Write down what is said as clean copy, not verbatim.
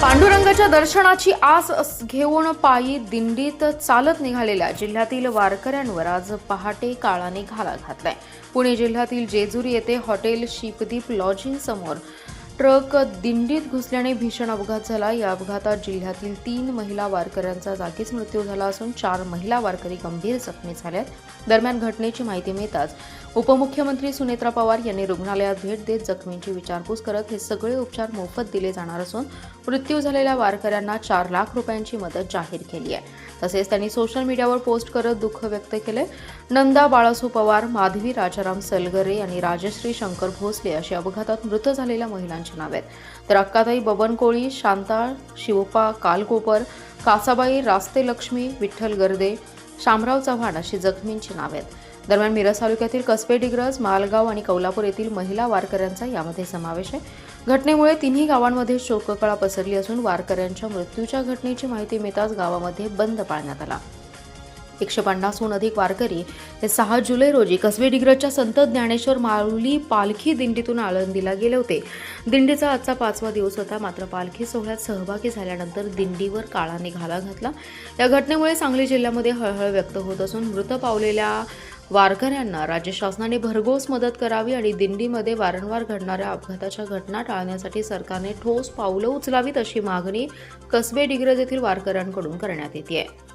पांडुरंगाच्या दर्शनाची आस घेऊन पायी दिंडीत चालत निघालेल्या जिल्ह्यातील वारकऱ्यांवर आज पहाटे काळाने घाला घातलाय। पुणे जिल्ह्यातील जेजुरी येथे हॉटेल शिपदीप लॉजिंग समोर ट्रक दिंडीत घुसल्याने भीषण अपघात झाला। या अपघातात जिल्ह्यातील 3 महिला वारकऱ्यांचा जागीच मृत्यू झाला असून 4 महिला वारकरी गंभीर जखमी झाल्यात। दरम्यान घटनेची माहिती मिळताच उपमुख्यमंत्री सुनेत्रा पवार यांनी रुग्णालयात भेट देत जखमींची विचारपूस करत हे सगळे उपचार मोफत दिले जाणार असून मृत्यू झालेल्या वारकऱ्यांना 4 लाख रुपयांची मदत जाहीर केली आहे। तसेच त्यांनी सोशल मीडियावर पोस्ट करत दुःख व्यक्त केले। नंदा बाळासू पवार, माधवी राजाराम सलगरे आणि राजश्री शंकर भोसले अशी अपघातात मृत झालेल्या महिलांची नावे आहेत। तर अक्काताई बबन कोळी, शांता शिवपा कालकोपर, कासाबाई रास्ते लक्ष्मी, विठ्ठल गर्दे, शामराव चव्हाण अशी जखमींची नावे आहेत। दरम्यान मिरज तालुक्यातील कसबे डिग्रज, मालगाव आणि कौलापूर येथील महिला वारकऱ्यांचा यामध्ये समावेश आहे। घटनेमुळे तिन्ही गावांमध्ये शोककळा पसरली असून वारकऱ्यांच्या मृत्यूच्या घटनेची माहिती मिळताच गावामध्ये बंद पाळण्यात आला। 150हून अधिक वारकरी हे 6 जुलै रोजी कसबे डिग्रजच्या संत ज्ञानेश्वर माऊली पालखी दिंडीतून आळंदीला गेले होते। दिंडीचा आजचा 5वा दिवस होता, मात्र पालखी सोहळ्यात सहभागी झाल्यानंतर दिंडीवर काळाने घाला घातला। या घटनेमुळे सांगली जिल्ह्यामध्ये हळहळ व्यक्त होत असून मृत पावलेल्या वारकऱ्यांना राज्य शासनाने भरघोस मदत करावी आणि दिंडीमध्ये वारंवार घडणाऱ्या अपघाताच्या घटना टाळण्यासाठी सरकारने ठोस पावलं उचलावीत अशी मागणी कसबे डिग्रज येथील वारकऱ्यांकडून करण्यात येते आहे।